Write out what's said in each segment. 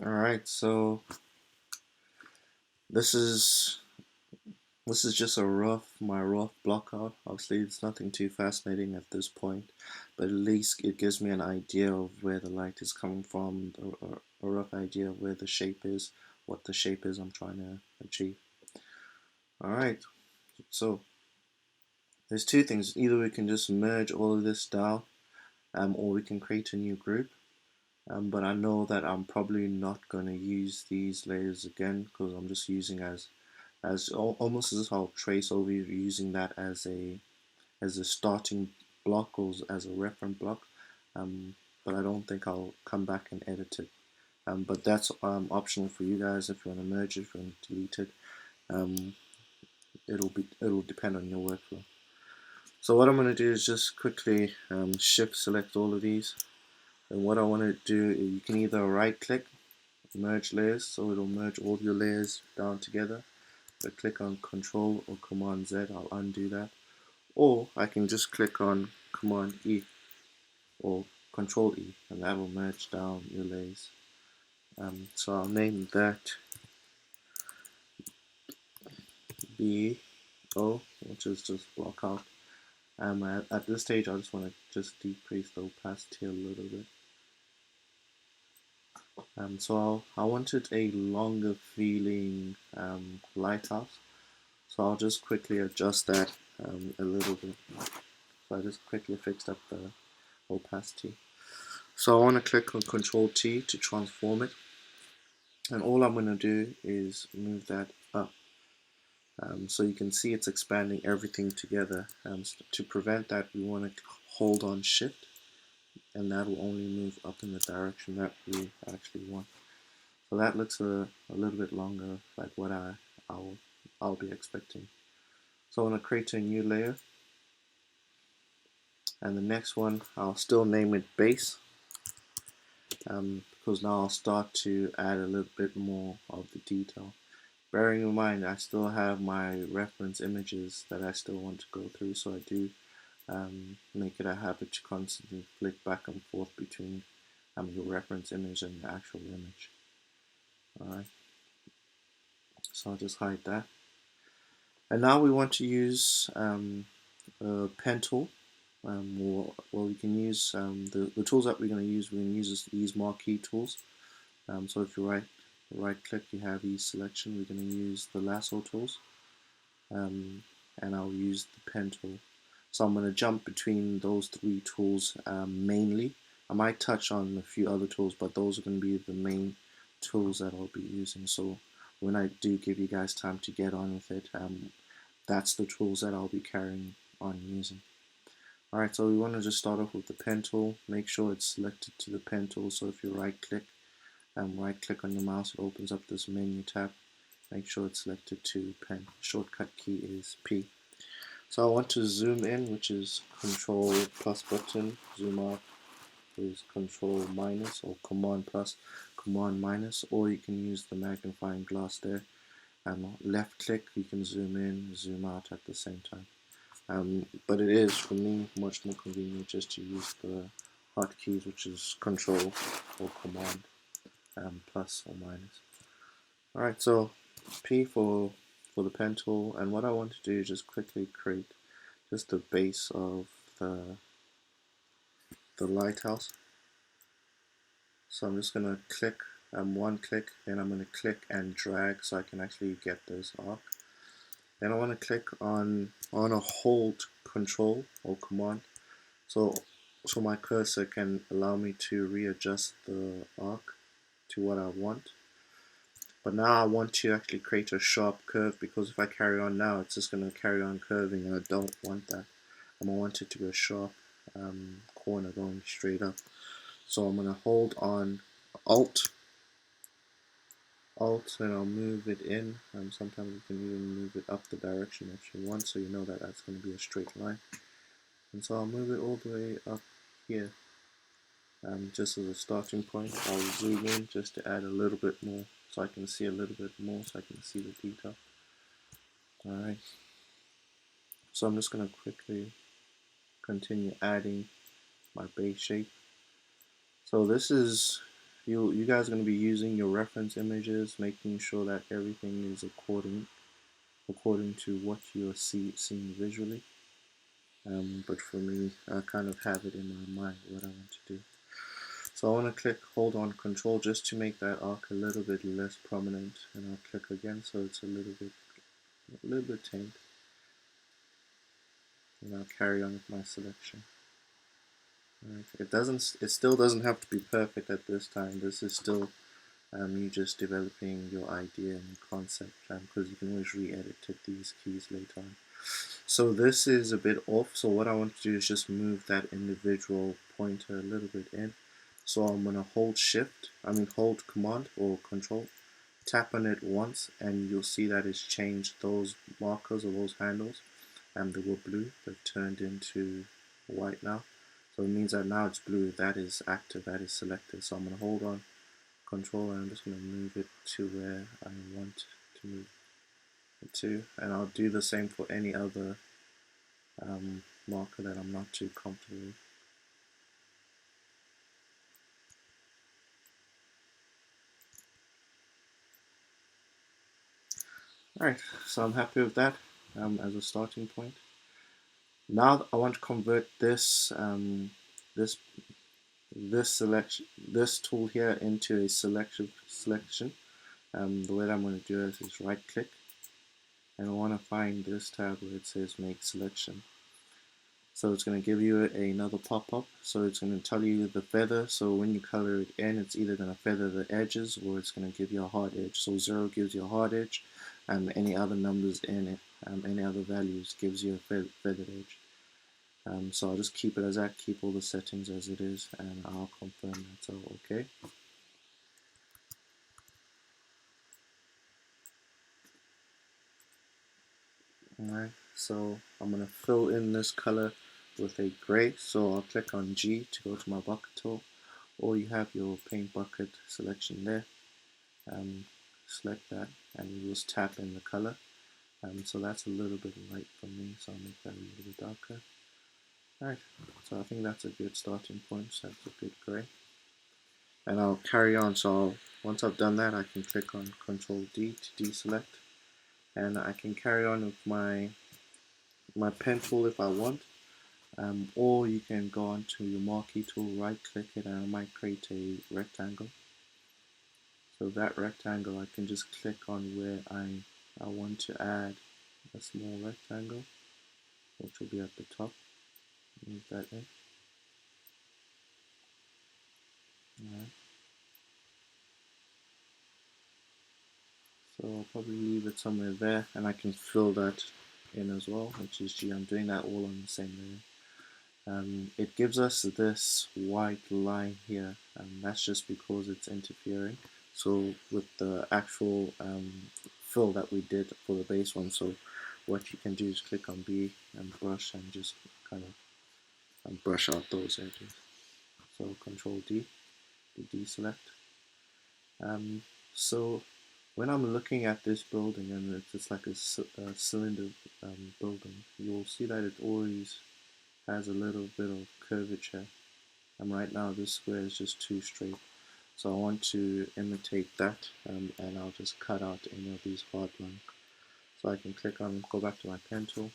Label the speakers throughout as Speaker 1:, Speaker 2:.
Speaker 1: Alright, so this is just my rough block out. Obviously it's nothing too fascinating at this point, but at least it gives me an idea of where the light is coming from, a rough idea of where the shape is, what the shape is I'm trying to achieve. Alright, so there's two things. Either we can just merge all of this down, or we can create a new group. But I know that I'm probably not going to use these layers again because I'm just using almost as if I'll trace over using that as a starting block or as a reference block. But I don't think I'll come back and edit it. But that's optional for you guys if you want to merge it, if you want to delete it. Um, it'll depend on your workflow. So what I'm going to do is just quickly shift select all of these. And what I want to do is you can either right click, merge layers, so it'll merge all your layers down together. So click on Control or Command Z, I'll undo that. Or I can just click on Command E or Control E, and that will merge down your layers. So I'll name that BO, which is just block out. At this stage, I just want to just decrease the opacity a little bit. So I wanted a longer feeling lighthouse. So I'll just quickly adjust that a little bit. So I just quickly fixed up the opacity. So I want to click on Control T to transform it. And all I'm going to do is move that up. So you can see it's expanding everything together. So to prevent that, we want to hold on Shift, and that will only move up in the direction that we actually want. So that looks a little bit longer, like what I'll be expecting. So I want to create a new layer, and the next one I'll still name it base, because now I'll start to add a little bit more of the detail. Bearing in mind I still have my reference images that I still want to go through, so I do make it a habit to constantly flick back and forth between your reference image and the actual image. Alright, so I'll just hide that. And now we want to use a pen tool. Well, we can use the tools that we're going to use. We're going to use these marquee tools. So if you right click, you have ease selection. We're going to use the lasso tools, and I'll use the pen tool. So I'm going to jump between those three tools mainly. I might touch on a few other tools, but those are going to be the main tools that I'll be using. So when I do give you guys time to get on with it, that's the tools that I'll be carrying on using. Alright, so we want to just start off with the pen tool. Make sure it's selected to the pen tool. So if you right click on your mouse, it opens up this menu tab. Make sure it's selected to pen. Shortcut key is P. So I want to zoom in, which is Control plus button. Zoom out is Control minus, or Command plus, Command minus, or you can use the magnifying glass there. And left click, you can zoom in, zoom out at the same time. But it is, for me, much more convenient just to use the hotkeys, which is Control or Command plus or minus. Alright, so P for the pen tool, and what I want to do is just quickly create just the base of the lighthouse. So I'm just going to click, one click, then I'm going to click and drag so I can actually get this arc. Then I want to click on a hold Control or Command, so my cursor can allow me to readjust the arc to what I want. But now I want to actually create a sharp curve, because if I carry on now, it's just going to carry on curving, and I don't want that. I want it to be a sharp corner going straight up. So I'm going to hold on Alt, and I'll move it in. Sometimes you can even move it up the direction if you want, so you know that that's going to be a straight line. And so I'll move it all the way up here. Just as a starting point, I'll zoom in just to add a little bit more, so I can see a little bit more, so I can see the detail. Alright, so I'm just going to quickly continue adding my base shape. So this is you guys are going to be using your reference images, making sure that everything is according to what you're seeing visually. But for me, I kind of have it in my mind what I want to do. So I want to hold on Control just to make that arc a little bit less prominent, and I'll click again so it's a little bit tamed, and I'll carry on with my selection. Right. It still doesn't have to be perfect at this time. This is still you just developing your idea and concept, because you can always re-edit these keys later on. So this is a bit off, so what I want to do is just move that individual pointer a little bit in. So I'm going to hold Command or Control, tap on it once, and you'll see that it's changed those markers or those handles, and they were blue, they've turned into white now. So it means that now it's blue, that is active, that is selected. So I'm going to hold on Control, and I'm just going to move it to where I want to move it to, and I'll do the same for any other marker that I'm not too comfortable with. Alright, so I'm happy with that as a starting point. Now I want to convert this this tool here into a selection. The way that I'm going to do it is right click, and I want to find this tab where it says make selection. So it's going to give you another pop-up. So it's going to tell you the feather. So when you color it in, it's either going to feather the edges or it's going to give you a hard edge. So 0 gives you a hard edge, and any other numbers in it, any other values gives you a feathered edge. So I'll just keep it as that, keep all the settings as it is, and I'll confirm that's all okay. Alright, so I'm going to fill in this color with a gray, so I'll click on G to go to my bucket tool, or you have your paint bucket selection there. Select that, and you just tap in the color. So that's a little bit light for me, so I'll make that a little bit darker. Alright, so I think that's a good starting point, so that's a good gray. And I'll carry on, so once I've done that, I can click on Control D to deselect, and I can carry on with my pen tool if I want, or you can go onto your marquee tool, right click it, and I might create a rectangle. So that rectangle, I can just click on where I want to add a small rectangle, which will be at the top. Move that in. Alright. So I'll probably leave it somewhere there, and I can fill that in as well, which is G. I'm doing that all on the same layer. It gives us this white line here, and that's just because it's interfering. So with the actual fill that we did for the base one, so what you can do is click on B and brush and just kind of brush out those edges. So Control D to deselect. So when I'm looking at this building, and it's like a cylinder building, you'll see that it always has a little bit of curvature, and right now this square is just too straight. So I want to imitate that, and I'll just cut out any of these hard lines. So I can go back to my pen tool,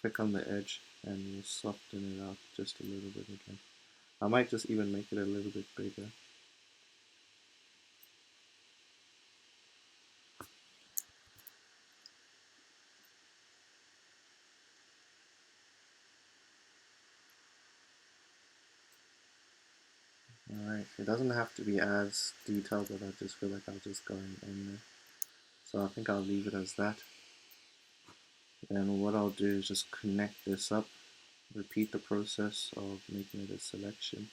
Speaker 1: click on the edge, and we'll soften it out just a little bit again. I might just even make it a little bit bigger. Alright, it doesn't have to be as detailed, but I just feel like I'll just go in there. So I think I'll leave it as that. Then what I'll do is just connect this up, repeat the process of making it a selection.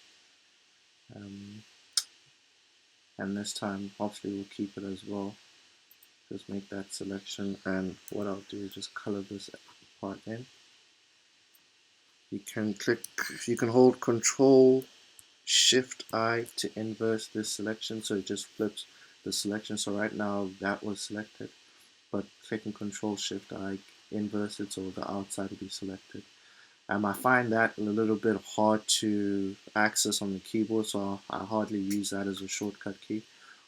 Speaker 1: And this time, hopefully we'll keep it as well. Just make that selection, and what I'll do is just color this part in. You can hold Control Shift I to inverse this selection, so it just flips the selection. So right now that was selected, but clicking Control Shift I inverse it so the outside will be selected. I find that a little bit hard to access on the keyboard, so I hardly use that as a shortcut key.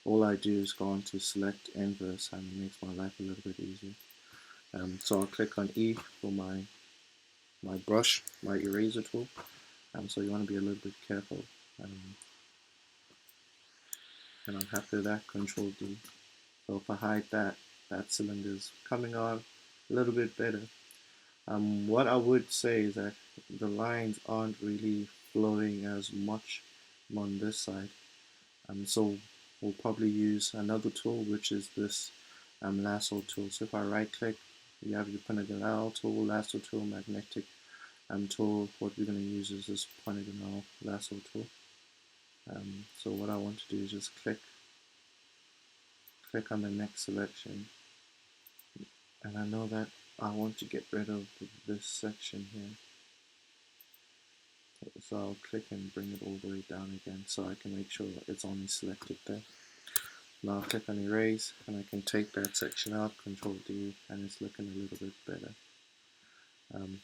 Speaker 1: All I do is go on to select inverse, and it makes my life a little bit easier. So I'll click on E for my brush, my eraser tool. So you want to be a little bit careful. And I'm happy with that. Control D. So if I hide that, that cylinder's coming on a little bit better. What I would say is that the lines aren't really flowing as much on this side. So we'll probably use another tool, which is this lasso tool. So if I right click, you have your polygonal tool, lasso tool, magnetic tool. What we're going to use is this polygonal lasso tool. So what I want to do is just click on the next selection, and I know that I want to get rid of this section here. So I'll click and bring it all the way down again so I can make sure that it's only selected there. Now I'll click on erase and I can take that section out, Control D, and it's looking a little bit better.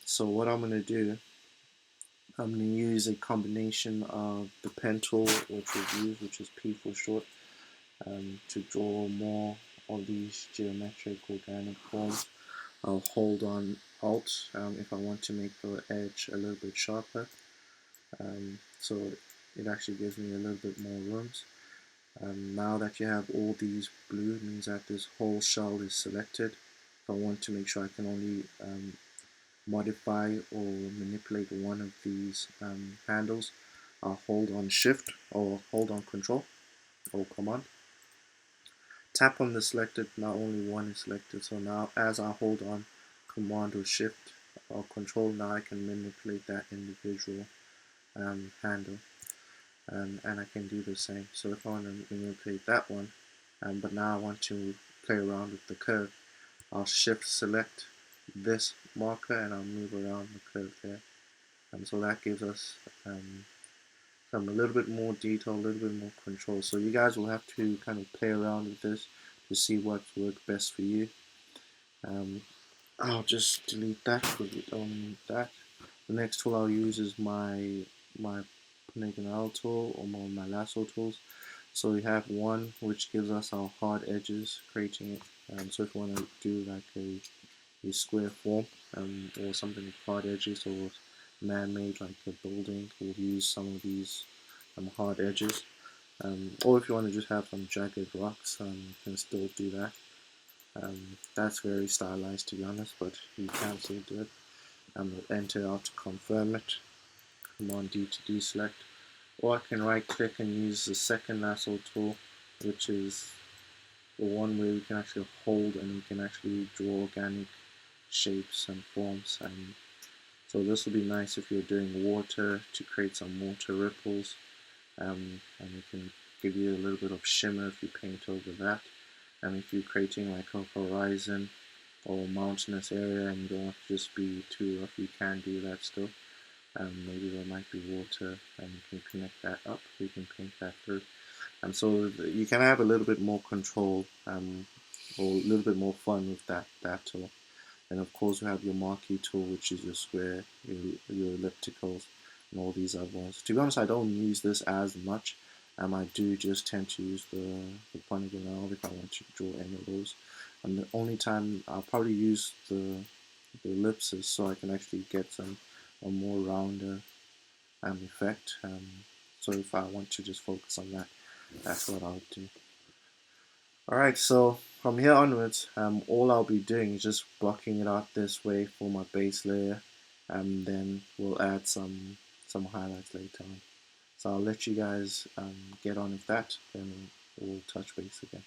Speaker 1: So what I'm going to do, I'm going to use a combination of the pen tool, which we've used, which is P for short, to draw more of these geometric organic forms. I'll hold on Alt if I want to make the edge a little bit sharper. So it actually gives me a little bit more rooms. Now that you have all these blue, it means that this whole shell is selected. If I want to make sure I can only modify or manipulate one of these handles, I'll hold on Shift or hold on Control or Command. Tap on the selected, now only one is selected. So now as I hold on Command or Shift or Control, now I can manipulate that individual handle. And I can do the same. So if I want to manipulate that one, but now I want to play around with the curve, I'll Shift select this marker and I'll move around the curve there. So that gives us a little bit more detail, a little bit more control. So you guys will have to kind of play around with this to see what works best for you. I'll just delete that because we don't need that. The next tool I'll use is my polygonal tool or my lasso tools. So we have one which gives us our hard edges, creating it. So if you want to do like a square form or something with hard edges or man-made like a building, we'll use some of these hard edges. Or if you want to just have some jagged rocks, you can still do that. That's very stylized to be honest, but you can still do it. Enter out to confirm it. Command D to deselect. Or I can right click and use the second lasso tool, which is the one where we can actually hold and we can actually draw organic shapes and forms. So this will be nice if you're doing water to create some water ripples, and it can give you a little bit of shimmer if you paint over that. And if you're creating like a horizon or a mountainous area and you don't want to just be too rough, you can do that still. Maybe there might be water and you can connect that up, you can paint that through. So you can have a little bit more control or a little bit more fun with that tool. And of course we have your marquee tool, which is your square, your ellipticals, and all these other ones. To be honest, I don't use this as much. I do just tend to use the polygonal if I want to draw any of those. And the only time I'll probably use the ellipses so I can actually get a more rounder effect. So if I want to just focus on that, that's what I'll do. Alright, so from here onwards, all I'll be doing is just blocking it out this way for my base layer, and then we'll add some highlights later on. So I'll let you guys get on with that, then we'll touch base again.